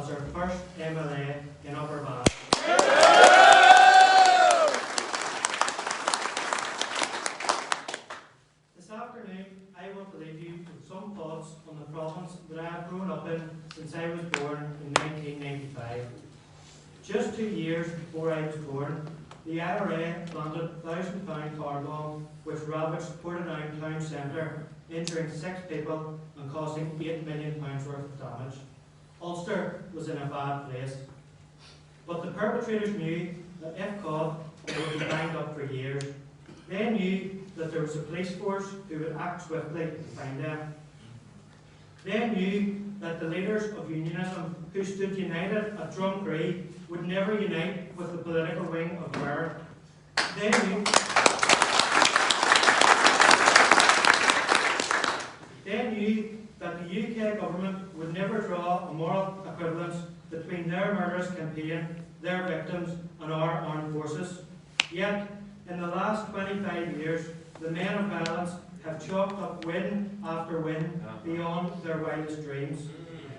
as our first MLA in Upper Banff. This afternoon, I want to leave you with some thoughts on the province that I have grown up in since I was born in 1995. Just 2 years before I was born, the IRA planted £1,000 car bomb which ravaged Portadown town centre, injuring 6 people and causing £8 million worth of damage. Ulster was in a bad place. But the perpetrators knew that if caught, they would be banged up for years. They knew that there was a police force who would act swiftly to find them. They knew that the leaders of Unionism, who stood united at Drumcree, would never unite with the political wing of Ware. They knew that the UK government would never draw a moral equivalence between their murderous campaign, their victims, and our armed forces. Yet, in the last 25 years, the men of violence have chalked up win after win beyond their wildest dreams.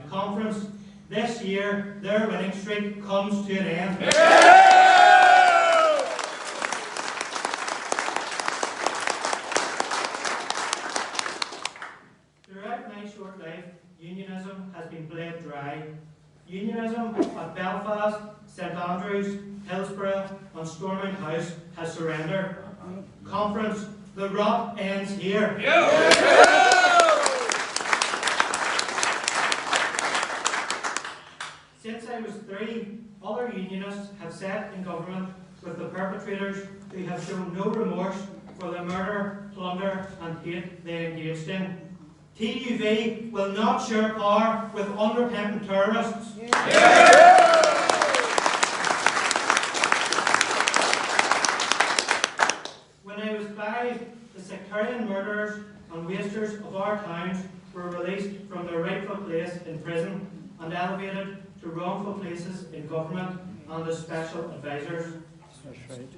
Conference, this year, their winning streak comes to an end. Throughout my short life, Unionism has been bled dry. Unionism at Belfast, St Andrews, Hillsborough and Stormont House has surrendered. Conference, the rot ends here. Since I was 3, other Unionists have sat in government with the perpetrators who have shown no remorse for the murder, plunder and hate they engaged in. TUV will not share power with unrepentant terrorists. When I was 5, the sectarian murderers and wasters of our towns were released from their rightful place in prison and elevated to wrongful places in government and as special advisors.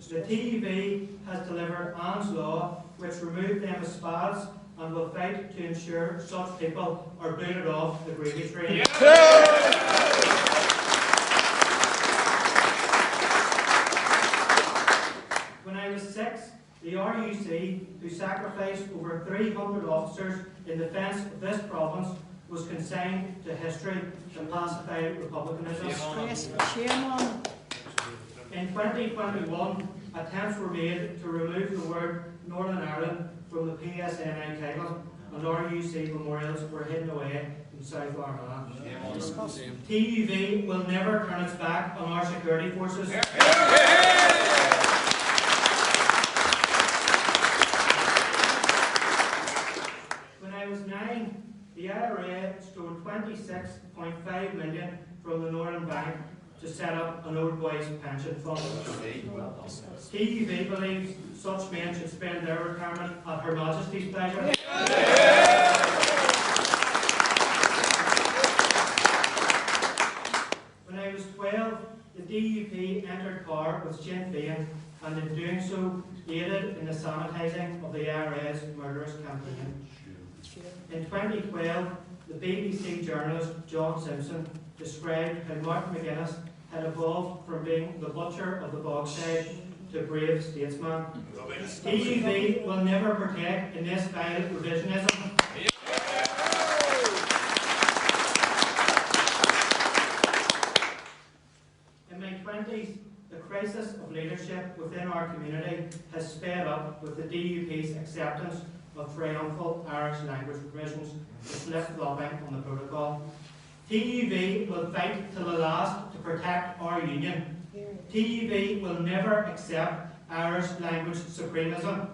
The TUV has delivered Anne's Law, which removed them as spads and will fight to ensure such people are booted off the gravy train. When I was 6, the RUC, who sacrificed over 300 officers in defence of this province, was consigned to history to pacify republicanism. In 2021, attempts were made to remove the word Northern Ireland from the PSNI title, and RUC memorials were hidden away in South Armagh. TUV will never turn its back on our security forces. When I was 9, the IRA stole 26.5 million from the Northern Bank to set up an old boys pension fund. TUV believes such men should spend their retirement at Her Majesty's pleasure. When I was 12, the DUP entered power with Sinn Féin and in doing so aided in the sanitising of the IRA's murderous campaign. In 2012, the BBC journalist John Simpson described how Mark McGuinness had evolved from being the butcher of the bogside to brave statesman. TUV will never partake in this vile revisionism. In my 20s, the crisis of leadership within our community has sped up with the DUP's acceptance of triumphal Irish language provisions with flip-flopping on the protocol. TUV will fight till the last to protect our union. TUV will never accept Irish language supremacism.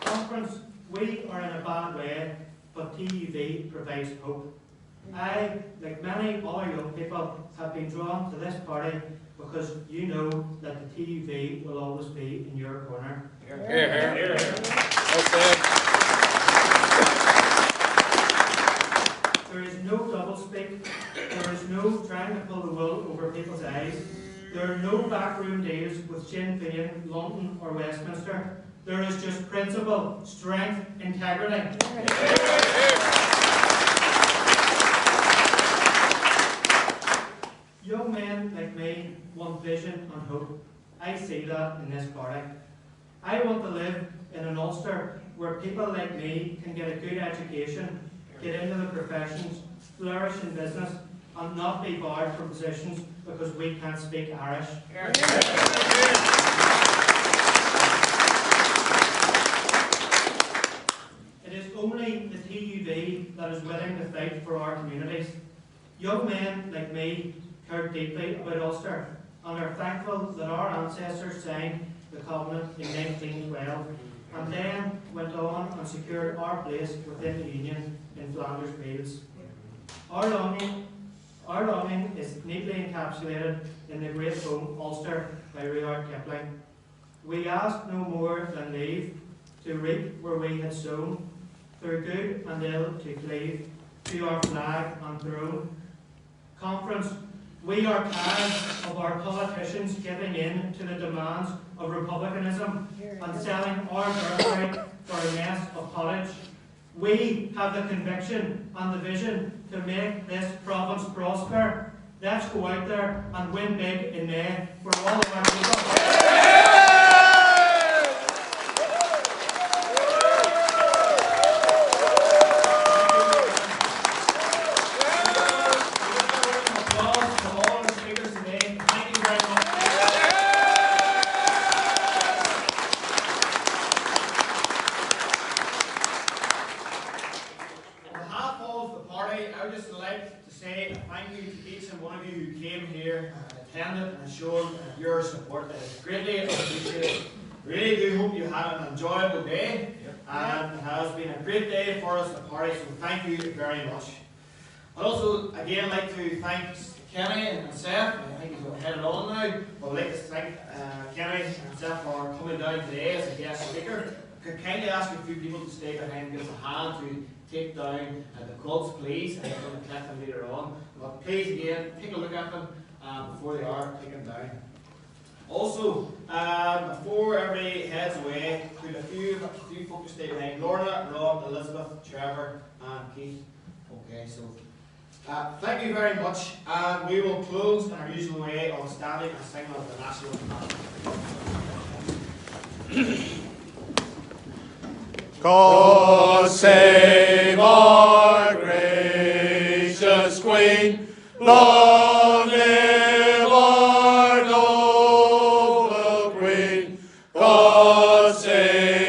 Conference, we are in a bad way, but TUV provides hope. I, like many other young people, have been drawn to this party because you know that the TUV will always be in your corner. There is no doublespeak. There is no trying to pull the wool over people's eyes. There are no backroom deals with Sinn Féin, London or Westminster. There is just principle, strength, integrity. Young men like me want vision and hope. I see that in this party. I want to live in an Ulster where people like me can get a good education, get into the professions, flourish in business, and not be barred from positions because we can't speak Irish. It is only the TUV that is willing to fight for our communities. Young men like me care deeply about Ulster and are thankful that our ancestors signed the Covenant in 1912 and then went on and secured our place within the Union in Flanders Fields. Our longing is neatly encapsulated in the great poem Ulster by Rudyard Kipling. We ask no more than leave to reap where we had sown, through good and ill to cleave, to our flag and throne. Conference, we are tired of our politicians giving in to the demands of republicanism and selling our birthright for a mess of pottage. We have the conviction and the vision to make this province prosper. Let's go out there and win big in May for all of our people. I would just like to say thank you to each and one of you who came here and attended and showed your support. It is greatly appreciated. Really do hope you had an enjoyable day, and it has been a great day for us at the party, so thank you very much. I'd also again like to thank Kenny and Seth. I think he's headed on now, but I'd like to thank Kenny and Seth for coming down today as a guest speaker. I could kindly ask a few people to stay behind and give us a hand to take down the quotes, please. I'm going to collect them later on. But please, again, take a look at them before they are taken down. Also, before everybody heads away, put a few folk to stay behind. Lorna, Rob, Elizabeth, Trevor, and Keith. Okay, so thank you very much. And we will close in our usual way of standing and singing of the national anthem. God save our gracious Queen, long live our noble Queen. God save